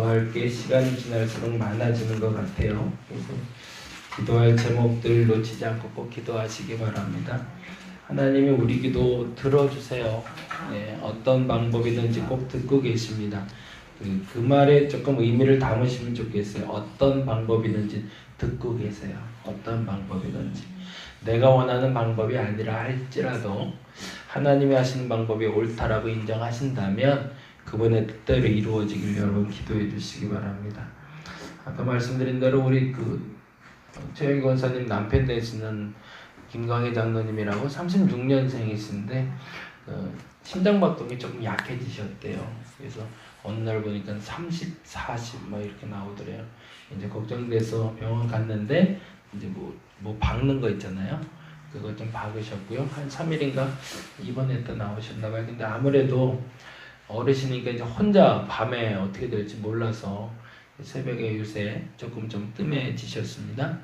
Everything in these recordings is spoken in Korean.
기도할 게 시간이 지날수록 많아지는 것 같아요. 그래서 기도할 제목들 놓치지 않고 꼭 기도하시기 바랍니다. 하나님이 우리 기도 들어주세요. 네, 어떤 방법이든지 꼭 듣고 계십니다. 그 말에 조금 의미를 담으시면 좋겠어요. 어떤 방법이든지 듣고 계세요. 어떤 방법이든지. 내가 원하는 방법이 아니라 할지라도 하나님이 하시는 방법이 옳다라고 인정하신다면 그분의 뜻대로 이루어지길 여러분 기도해 주시기 바랍니다. 아까 말씀드린 대로 우리 최영희 권사님 남편 되시는 김광희 장로님이라고 36년생이신데 심장박동이 조금 약해지셨대요. 그래서 어느 날 보니까 30, 40 뭐 이렇게 나오더래요. 이제 걱정돼서 병원 갔는데 이제 뭐 박는 거 있잖아요. 그거 좀 박으셨고요. 한 3일인가 입원했다 나오셨나 봐요. 근데 아무래도 어르신이니까 이제 혼자 밤에 어떻게 될지 몰라서 새벽에 요새 조금 좀 뜸해지셨습니다.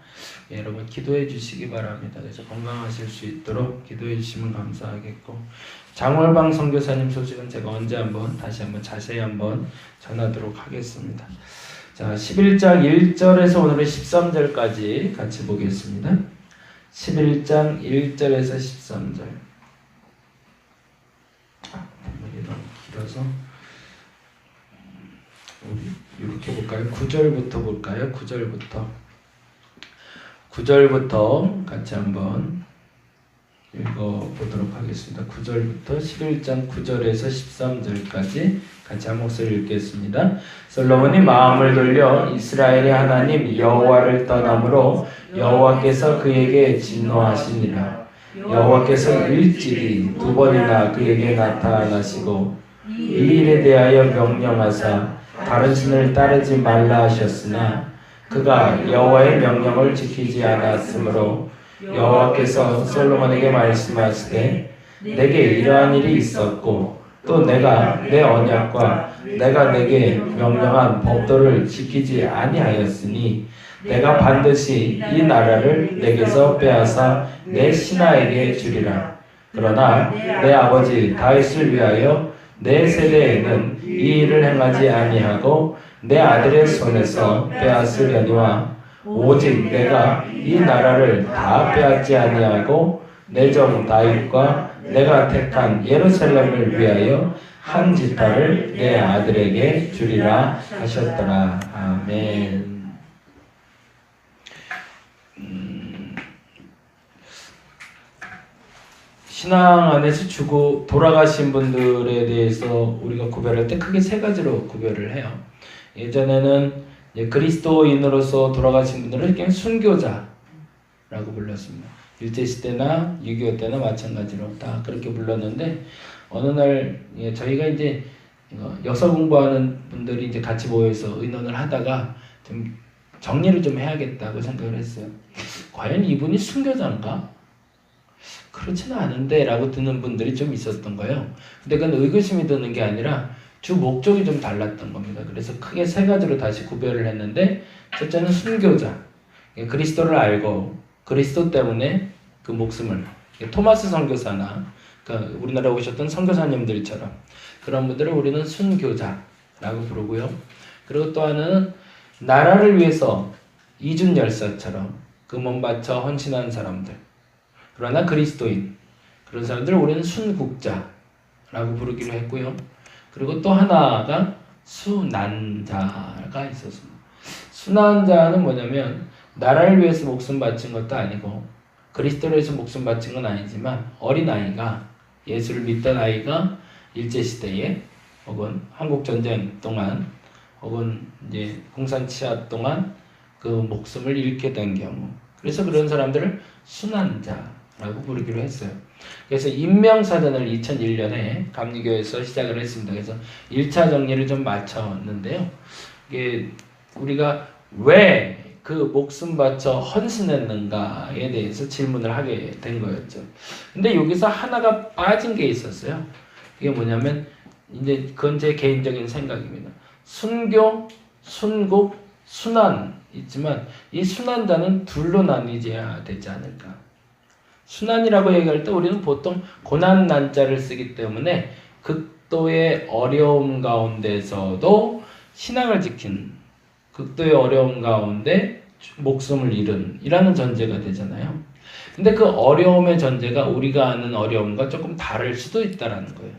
예, 여러분 기도해 주시기 바랍니다. 그래서 건강하실 수 있도록 기도해 주시면 감사하겠고, 장월방 선교사님 소식은 제가 언제 다시 한번 자세히 전하도록 하겠습니다. 자, 11장 1절에서 오늘은 13절까지 같이 보겠습니다. 11장 1절에서 13절. 너무 길어서 우리 이렇게 볼까요? 9절부터 볼까요? 9절부터 같이 한번 읽어보도록 하겠습니다. 9절부터 11장 9절에서 13절까지 같이 한 목소리 읽겠습니다. 솔로몬이 마음을 돌려 이스라엘의 하나님 여호와를 떠남으로 여호와께서 그에게 진노하시니라. 여호와께서 일찍이 2번이나 그에게 나타나시고 이 일에 대하여 명령하사 다른 신을 따르지 말라 하셨으나 그가 여호와의 명령을 지키지 않았으므로 여호와께서 솔로몬에게 말씀하시되 내게 이러한 일이 있었고 또 내가 내 언약과 내가 내게 명령한 법도를 지키지 아니하였으니 내가 반드시 이 나라를 내게서 빼앗아 내 신하에게 주리라. 그러나 내 아버지 다윗을 위하여 내 세대에는 이 일을 행하지 아니하고 내 아들의 손에서 빼앗으려니와 오직 내가 이 나라를 다 빼앗지 아니하고 내 종 다윗과 내가 택한 예루살렘을 위하여 한 지파를 내 아들에게 주리라 하셨더라. 아멘. 신앙 안에서 주고 돌아가신 분들에 대해서 우리가 구별할 때 크게 3가지로 구별을 해요. 예전에는 그리스도인으로서 돌아가신 분들은 그냥 순교자라고 불렀습니다. 일제시대나 6.25 때나 마찬가지로 다 그렇게 불렀는데, 어느 날 저희가 이제 역사 공부하는 분들이 이제 같이 모여서 의논을 하다가 좀 정리를 좀 해야겠다고 생각을 했어요. 과연 이분이 순교자인가? 그렇지는 않은데 라고 듣는 분들이 좀 있었던 거예요. 근데 그건 의구심이 드는 게 아니라 주 목적이 좀 달랐던 겁니다. 그래서 크게 3가지로 다시 구별을 했는데, 첫째는 순교자, 그리스도를 알고 그리스도 때문에 그 목숨을, 토마스 선교사나 그러니까 우리나라에 오셨던 선교사님들처럼 그런 분들을 우리는 순교자라고 부르고요. 그리고 또 하나는 나라를 위해서 이준 열사처럼 그 몸 바쳐 헌신한 사람들, 그러나 그리스도인, 그런 사람들을 우리는 순국자라고 부르기로 했고요. 그리고 또 하나가 순환자가 있었습니다. 순환자는 뭐냐면 나라를 위해서 목숨 바친 것도 아니고 그리스도를 위해서 목숨 바친 건 아니지만 어린아이가, 예수를 믿던 아이가 일제시대에 혹은 한국전쟁 동안 혹은 이제 공산치하 동안 그 목숨을 잃게 된 경우, 그래서 그런 사람들을 순환자라고 부르기로 했어요. 그래서 임명사전을 2001년에 감리교에서 시작을 했습니다. 그래서 1차 정리를 좀 마쳤는데요. 이게 우리가 왜 그 목숨 바쳐 헌신했는가에 대해서 질문을 하게 된 거였죠. 근데 여기서 하나가 빠진 게 있었어요. 그게 뭐냐면, 이제 그건 제 개인적인 생각입니다. 순교, 순국, 순환 있지만 이 순환자는 둘로 나뉘어야 되지 않을까. 순환이라고 얘기할 때 우리는 보통 고난난자를 쓰기 때문에 극도의 어려움 가운데서도 신앙을 지킨 극도의 어려움 가운데 목숨을 잃은 이라는 전제가 되잖아요. 근데 그 어려움의 전제가 우리가 아는 어려움과 조금 다를 수도 있다라는 거예요.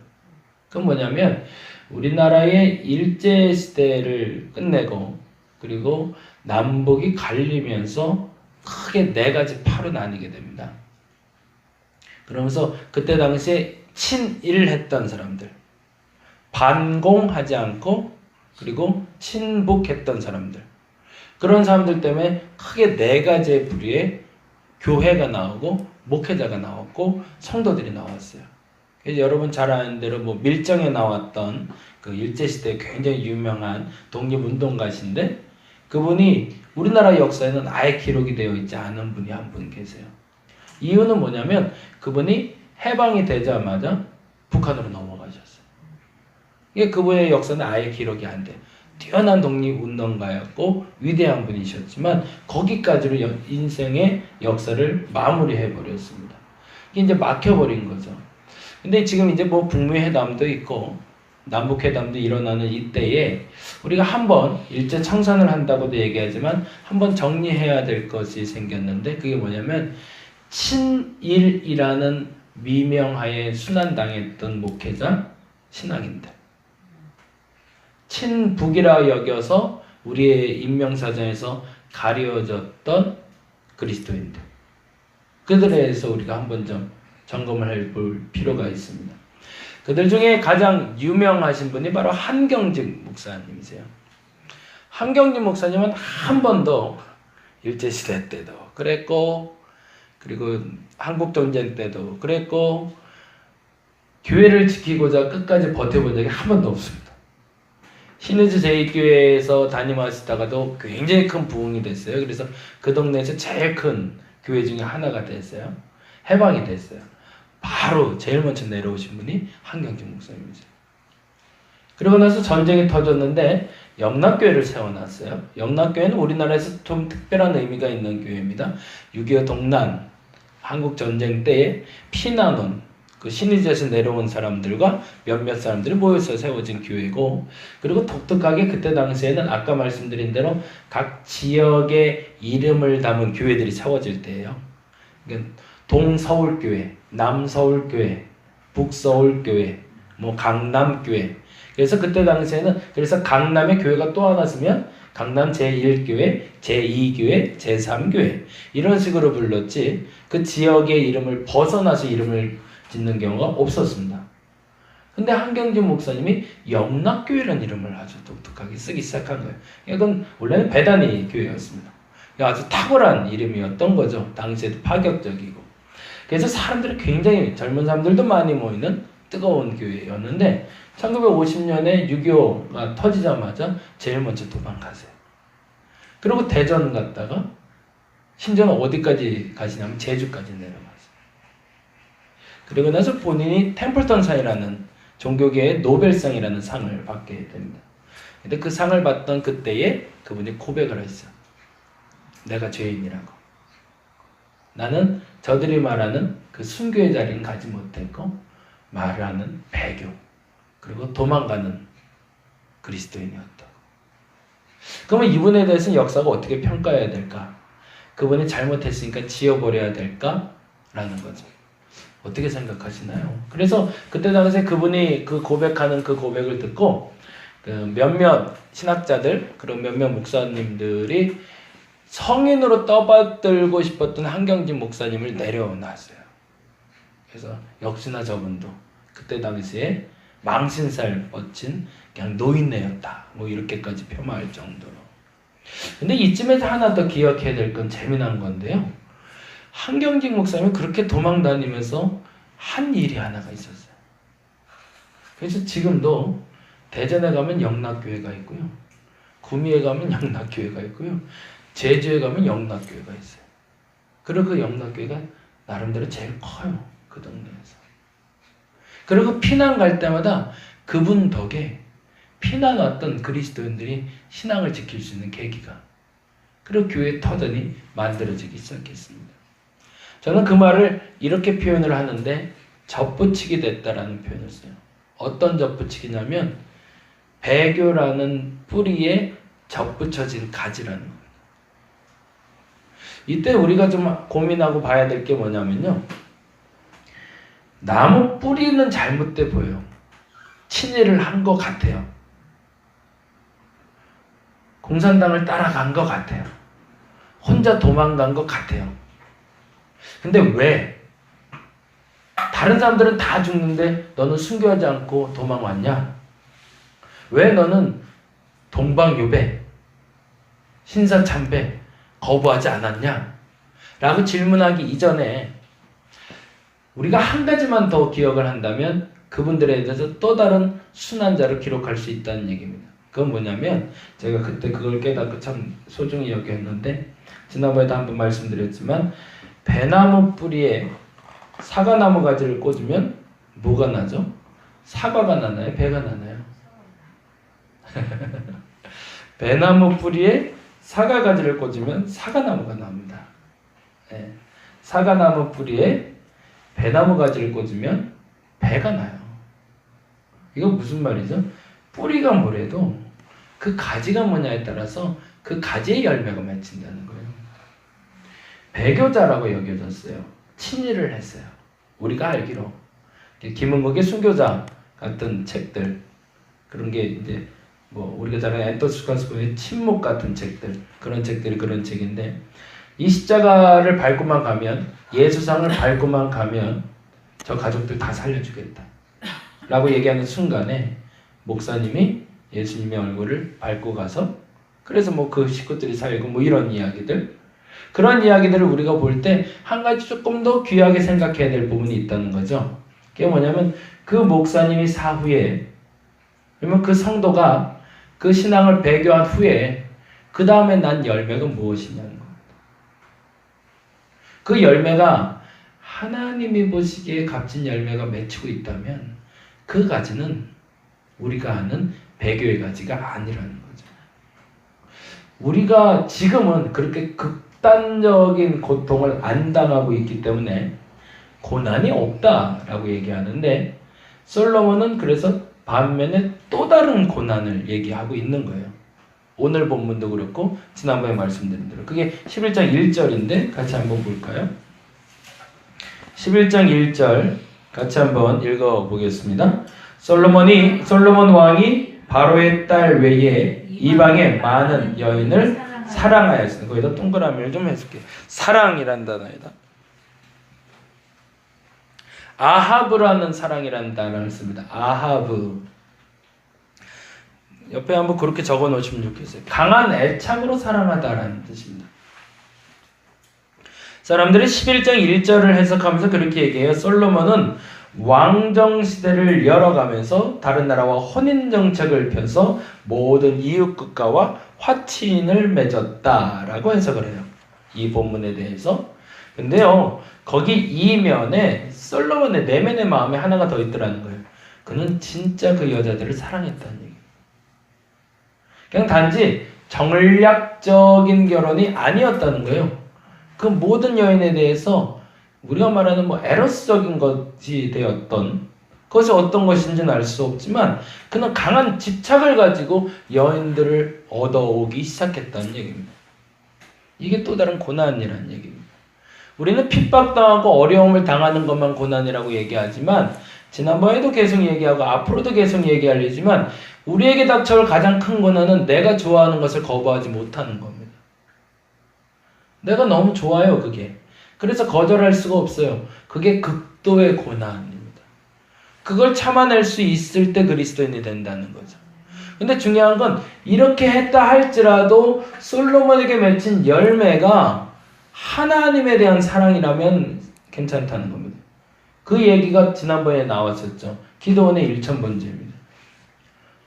그건 뭐냐면 우리나라의 일제시대를 끝내고 그리고 남북이 갈리면서 크게 네 가지 파로 나뉘게 됩니다. 그러면서 그때 당시에 친일했던 사람들, 반공하지 않고 그리고 친북했던 사람들, 그런 사람들 때문에 크게 네 가지의 부류의 교회가 나오고 목회자가 나왔고 성도들이 나왔어요. 그래서 여러분 잘 아는 대로 뭐 밀정에 나왔던 그 일제시대 굉장히 유명한 독립운동가신데 그분이 우리나라 역사에는 아예 기록이 되어 있지 않은 분이 한 분 계세요. 이유는 뭐냐면 그분이 해방이 되자마자 북한으로 넘어가셨어요. 이게 그분의 역사는 아예 기록이 안 돼요. 뛰어난 독립운동가였고 위대한 분이셨지만 거기까지로 인생의 역사를 마무리해버렸습니다. 이게 이제 막혀버린 거죠. 근데 지금 이제 뭐 북미회담도 있고 남북회담도 일어나는 이때에 우리가 한번 일제 청산을 한다고도 얘기하지만 한번 정리해야 될 것이 생겼는데 그게 뭐냐면 친일이라는 미명하에 순환당했던 목회자 신앙인들, 친북이라 여겨서 우리의 인명사전에서 가려졌던 그리스도인들, 그들에 대해서 우리가 한번 좀 점검을 해볼 필요가 있습니다. 그들 중에 가장 유명하신 분이 바로 한경직 목사님이세요. 한경직 목사님은 한 번도 일제시대 때도 그랬고 그리고 한국전쟁 때도 그랬고 교회를 지키고자 끝까지 버텨본 적이 한 번도 없습니다. 신의주 제2교회에서 담임하시다가도 굉장히 큰 부흥이 됐어요. 그래서 그 동네에서 제일 큰 교회 중에 하나가 됐어요. 해방이 됐어요. 바로 제일 먼저 내려오신 분이 한경직 목사님이죠. 그러고 나서 전쟁이 터졌는데 영락교회를 세워놨어요. 영락교회는 우리나라에서 좀 특별한 의미가 있는 교회입니다. 6.25 동란 한국 전쟁 때에 피난 온 그 신의지에서 내려온 사람들과 몇몇 사람들이 모여서 세워진 교회고, 그리고 독특하게 그때 당시에는 아까 말씀드린 대로 각 지역의 이름을 담은 교회들이 세워질 때예요. 그러니까 동서울교회, 남서울교회, 북서울교회, 뭐 강남교회. 그래서 그때 당시에는 그래서 강남의 교회가 또 하나 있으면 강남 제1교회, 제2교회, 제3교회 이런 식으로 불렀지 그 지역의 이름을 벗어나서 이름을 짓는 경우가 없었습니다. 근데 한경직 목사님이 영락교회라는 이름을 아주 독특하게 쓰기 시작한 거예요. 이건 원래는 배단위 교회였습니다. 아주 탁월한 이름이었던 거죠. 당시에도 파격적이고. 그래서 사람들이 굉장히 젊은 사람들도 많이 모이는 뜨거운 교회였는데 1950년에 6.25가 터지자마자 제일 먼저 도망가세요. 그리고 대전 갔다가 심지어는 어디까지 가시냐면 제주까지 내려갔어요. 그리고 나서 본인이 템플턴상이라는 종교계의 노벨상이라는 상을 받게 됩니다. 근데 그 상을 받던 그때에 그분이 고백을 했어요. 내가 죄인이라고. 나는 저들이 말하는 그 순교의 자리는 가지 못했고 말하는 배교 그리고 도망가는 그리스도인이었다고. 그러면 이분에 대해서는 역사가 어떻게 평가해야 될까? 그분이 잘못했으니까 지워버려야 될까? 라는 거죠. 어떻게 생각하시나요? 그래서 그때 당시에 그분이 그 고백하는 그 고백을 듣고 그 몇몇 신학자들 그리고 몇몇 목사님들이 성인으로 떠받들고 싶었던 한경직 목사님을 내려놨어요. 그래서 역시나 저분도 그때 당시에 망신살 뻗친 그냥 노인네였다. 뭐 이렇게까지 폄하할 정도로. 근데 이쯤에서 하나 더 기억해야 될 건 재미난 건데요. 한경직 목사님이 그렇게 도망 다니면서 한 일이 하나가 있었어요. 그래서 지금도 대전에 가면 영락교회가 있고요. 구미에 가면 영락교회가 있고요. 제주에 가면 영락교회가 있어요. 그리고 그 영락교회가 나름대로 제일 커요. 그 동네에서. 그리고 피난 갈 때마다 그분 덕에 피난 왔던 그리스도인들이 신앙을 지킬 수 있는 계기가 그리고 교회 터전이 만들어지기 시작했습니다. 저는 그 말을 이렇게 표현을 하는데 접붙이게 됐다라는 표현을 써요. 어떤 접붙이기냐면 배교라는 뿌리에 접붙여진 가지라는 거예요. 이때 우리가 좀 고민하고 봐야 될 게 뭐냐면요. 나무 뿌리는 잘못돼 보여요. 친일을 한 것 같아요. 공산당을 따라간 것 같아요. 혼자 도망간 것 같아요. 근데 왜? 다른 사람들은 다 죽는데 너는 순교하지 않고 도망왔냐? 왜 너는 동방요배, 신사참배 거부하지 않았냐? 라고 질문하기 이전에 우리가 한 가지만 더 기억을 한다면 그분들에 대해서 또 다른 순환자를 기록할 수 있다는 얘기입니다. 그건 뭐냐면 제가 그때 그걸 깨닫고 참 소중히 여겼는데 지난번에도 한번 말씀드렸지만 배나무 뿌리에 사과나무 가지를 꽂으면 뭐가 나죠? 사과가 나나요? 배가 나나요? 배나무 뿌리에 사과 가지를 꽂으면 사과나무가 납니다. 네. 사과나무 뿌리에 배나무 가지를 꽂으면 배가 나요. 이건 무슨 말이죠? 뿌리가 뭐래도 그 가지가 뭐냐에 따라서 그 가지의 열매가 맺힌다는 거예요. 배교자라고 여겨졌어요. 친일을 했어요. 우리가 알기로 김은국의 순교자 같은 책들 그런 게 이제 뭐 우리가 잘 아는 엔토스카스코의 침묵 같은 책들 그런 책들이 그런 책인데 이 십자가를 밟고만 가면 예수상을 밟고만 가면 저 가족들 다 살려주겠다 라고 얘기하는 순간에 목사님이 예수님의 얼굴을 밟고 가서 그래서 뭐 그 식구들이 살고 뭐 이런 이야기들 그런 이야기들을 우리가 볼 때 한 가지 조금 더 귀하게 생각해야 될 부분이 있다는 거죠. 그게 뭐냐면 그 목사님이 사후에 그러면 그 성도가 그 신앙을 배교한 후에 그 다음에 난 열매가 무엇이냐는 겁니다. 그 열매가 하나님이 보시기에 값진 열매가 맺히고 있다면 그 가지는 우리가 아는 배교의 가지가 아니라는 거죠. 우리가 지금은 그렇게 극단적인 고통을 안 당하고 있기 때문에 고난이 없다라고 얘기하는데 솔로몬은 그래서 반면에 또 다른 고난을 얘기하고 있는 거예요. 오늘 본문도 그렇고 지난번에 말씀드린 대로 그게 11장 1절인데 같이 한번 볼까요? 11장 1절 같이 한번 읽어보겠습니다. 솔로몬 왕이 바로의 딸 외에 이방의 많은 여인을 사랑하였으니 거기다 동그라미를 좀 해줄게요. 사랑이란 단어이다. 아하브라는 사랑이라는 단어를 씁니다. 아하브. 옆에 한번 그렇게 적어 놓으시면 좋겠어요. 강한 애착으로 사랑하다라는 뜻입니다. 사람들이 11장 1절을 해석하면서 그렇게 얘기해요. 솔로몬은 왕정시대를 열어가면서 다른 나라와 혼인정책을 펴서 모든 이웃 국가와 화친을 맺었다라고 해석을 해요. 이 본문에 대해서. 근데요, 거기 이면에 솔로몬의 내면의 마음에 하나가 더 있더라는 거예요. 그는 진짜 그 여자들을 사랑했다는 얘기예요. 그냥 단지 정략적인 결혼이 아니었다는 거예요. 그 모든 여인에 대해서 우리가 말하는 뭐 에로스적인 것이 되었던 그것이 어떤 것인지는 알 수 없지만 그는 강한 집착을 가지고 여인들을 얻어오기 시작했다는 얘기입니다. 이게 또 다른 고난이라는 얘기입니다. 우리는 핍박당하고 어려움을 당하는 것만 고난이라고 얘기하지만 지난번에도 계속 얘기하고 앞으로도 계속 얘기하려지만 우리에게 닥쳐올 가장 큰 고난은 내가 좋아하는 것을 거부하지 못하는 겁니다. 내가 너무 좋아요, 그게. 그래서 거절할 수가 없어요. 그게 극도의 고난입니다. 그걸 참아낼 수 있을 때 그리스도인이 된다는 거죠. 근데 중요한 건 이렇게 했다 할지라도 솔로몬에게 맺힌 열매가 하나님에 대한 사랑이라면 괜찮다는 겁니다. 그 얘기가 지난번에 나왔었죠. 기도원의 1,000번째입니다.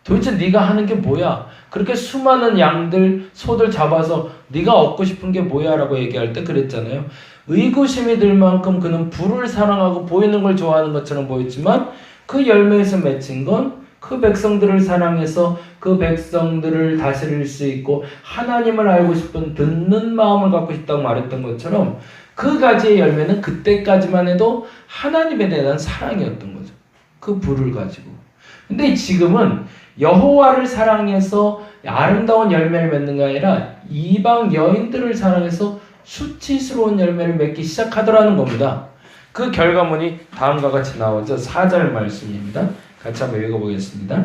도대체 네가 하는 게 뭐야? 그렇게 수많은 양들, 소들 잡아서 네가 얻고 싶은 게 뭐야? 라고 얘기할 때 그랬잖아요. 의구심이 들 만큼 그는 부를 사랑하고 보이는 걸 좋아하는 것처럼 보였지만 그 열매에서 맺힌 건 그 백성들을 사랑해서 그 백성들을 다스릴 수 있고 하나님을 알고 싶은 듣는 마음을 갖고 싶다고 말했던 것처럼 그 가지의 열매는 그때까지만 해도 하나님에 대한 사랑이었던 거죠. 그 부를 가지고. 근데 지금은 여호와를 사랑해서 아름다운 열매를 맺는 게 아니라 이방 여인들을 사랑해서 수치스러운 열매를 맺기 시작하더라는 겁니다. 그 결과물이 다음과 같이 나오죠. 4절 말씀입니다. 같이 한번 읽어보겠습니다.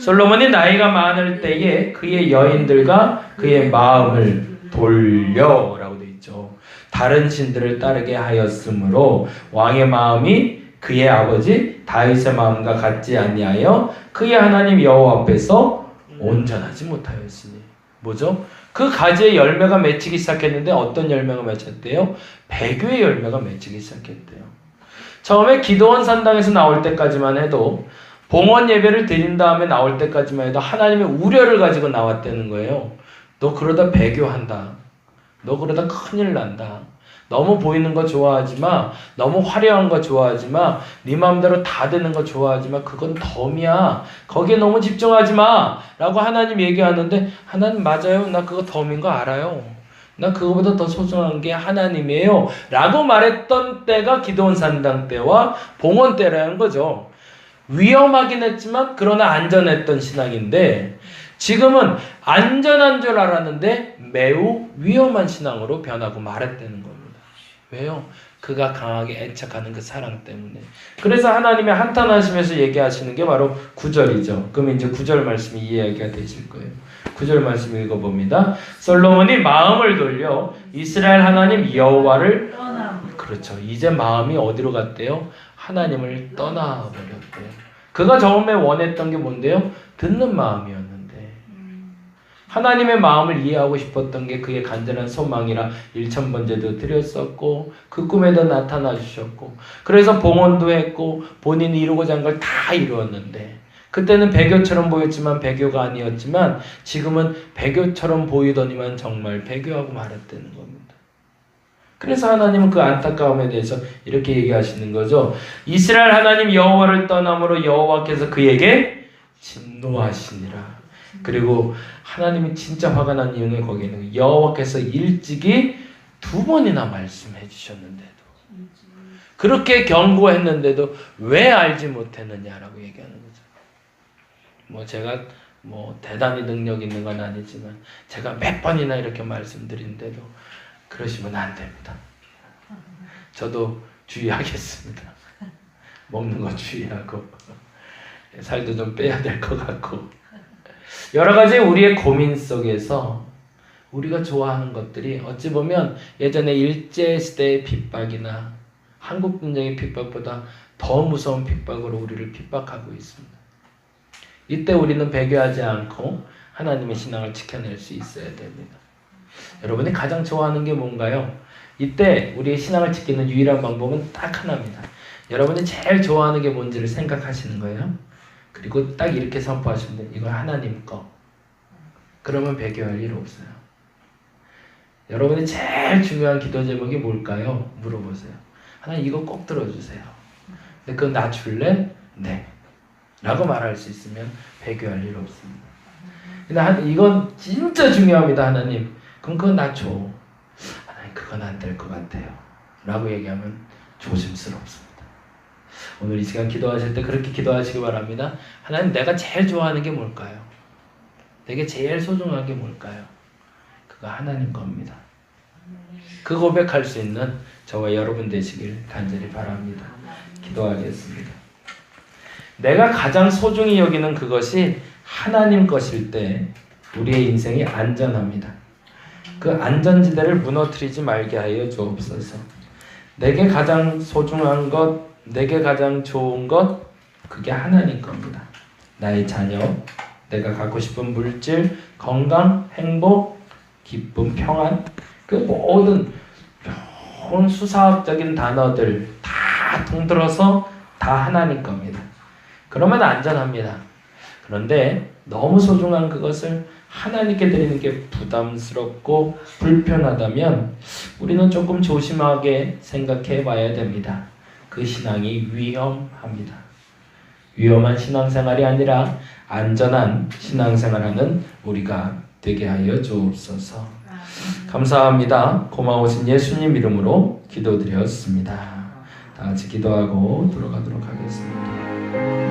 솔로몬이 나이가 많을 때에 그의 여인들과 그의 마음을 돌려 라고 되어 있죠. 다른 신들을 따르게 하였으므로 왕의 마음이 그의 아버지 다윗의 마음과 같지 아니하여 그의 하나님 여호와 앞에서 온전하지 못하였으니. 뭐죠? 그 가지의 열매가 맺히기 시작했는데 어떤 열매가 맺혔대요? 배교의 열매가 맺히기 시작했대요. 처음에 기도원 산당에서 나올 때까지만 해도 봉헌 예배를 드린 다음에 나올 때까지만 해도 하나님의 우려를 가지고 나왔다는 거예요. 너 그러다 배교한다. 너 그러다 큰일 난다. 너무 보이는 거 좋아하지 마. 너무 화려한 거 좋아하지 마. 네 마음대로 다 되는 거 좋아하지 마. 그건 덤이야. 거기에 너무 집중하지 마. 라고 하나님 얘기하는데 하나님 맞아요. 나 그거 덤인 거 알아요. 나 그거보다 더 소중한 게 하나님이에요. 라고 말했던 때가 기도원 산당 때와 봉헌 때라는 거죠. 위험하긴 했지만 그러나 안전했던 신앙인데 지금은 안전한 줄 알았는데 매우 위험한 신앙으로 변하고 말았다는 겁니다. 왜요? 그가 강하게 애착하는 그 사랑 때문에. 그래서 하나님의 한탄하시면서 얘기하시는 게 바로 9절이죠. 그럼 이제 9절 말씀이 이해가 되실 거예요. 9절 말씀 읽어봅니다. 솔로몬이 마음을 돌려 이스라엘 하나님 여호와를 그렇죠. 이제 마음이 어디로 갔대요? 하나님을 떠나버렸대요. 그가 처음에 원했던 게 뭔데요? 듣는 마음이었는데 하나님의 마음을 이해하고 싶었던 게 그의 간절한 소망이라 일천번제도 드렸었고 그 꿈에도 나타나 주셨고 그래서 봉헌도 했고 본인이 이루고자 한 걸 다 이루었는데 그때는 배교처럼 보였지만 배교가 아니었지만 지금은 배교처럼 보이더니만 정말 배교하고 말았다는 겁니다. 그래서 하나님은 그 안타까움에 대해서 이렇게 얘기하시는 거죠. 이스라엘 하나님 여호와를 떠남으로 여호와께서 그에게 진노하시니라. 그리고 하나님이 진짜 화가 난 이유는 거기에 있는 거예요. 여호와께서 일찍이 2번이나 말씀해 주셨는데도 그렇게 경고했는데도 왜 알지 못했느냐라고 얘기하는 거죠. 뭐 제가 대단히 능력 있는 건 아니지만 제가 몇 번이나 이렇게 말씀드린데도 그러시면 안 됩니다. 저도 주의하겠습니다. 먹는 거 주의하고 살도 좀 빼야 될 것 같고 여러 가지 우리의 고민 속에서 우리가 좋아하는 것들이 어찌 보면 예전에 일제시대의 핍박이나 한국전쟁의 핍박보다 더 무서운 핍박으로 우리를 핍박하고 있습니다. 이때 우리는 배교하지 않고 하나님의 신앙을 지켜낼 수 있어야 됩니다. 여러분이 가장 좋아하는 게 뭔가요? 이때 우리의 신앙을 지키는 유일한 방법은 딱 하나입니다. 여러분이 제일 좋아하는 게 뭔지를 생각하시는 거예요. 그리고 딱 이렇게 선포하시면 돼요. 이건 하나님 거. 그러면 배교할 일 없어요. 여러분이 제일 중요한 기도 제목이 뭘까요? 물어보세요. 하나님 이거 꼭 들어주세요. 근데 그거 나 줄래? 네. 라고 말할 수 있으면 배교할 일 없습니다. 근데 이건 진짜 중요합니다. 하나님. 그럼 그건 나 줘. 하나님 그건 안 될 것 같아요. 라고 얘기하면 조심스럽습니다. 오늘 이 시간 기도하실 때 그렇게 기도하시기 바랍니다. 하나님 내가 제일 좋아하는 게 뭘까요? 내게 제일 소중한 게 뭘까요? 그거 하나님 겁니다. 그 고백할 수 있는 저와 여러분 되시길 간절히 바랍니다. 기도하겠습니다. 내가 가장 소중히 여기는 그것이 하나님 것일 때 우리의 인생이 안전합니다. 그 안전지대를 무너뜨리지 말게 하여 주옵소서. 내게 가장 소중한 것, 내게 가장 좋은 것, 그게 하나님 겁니다. 나의 자녀, 내가 갖고 싶은 물질, 건강, 행복, 기쁨, 평안, 그 모든 수사학적인 단어들 다 통틀어서 다 하나님 겁니다. 그러면 안전합니다. 그런데 너무 소중한 그것을 하나님께 드리는 게 부담스럽고 불편하다면 우리는 조금 조심하게 생각해 봐야 됩니다. 그 신앙이 위험합니다. 위험한 신앙생활이 아니라 안전한 신앙생활하는 우리가 되게 하여 주옵소서. 감사합니다. 고마우신 예수님 이름으로 기도드렸습니다. 다 같이 기도하고 들어가도록 하겠습니다.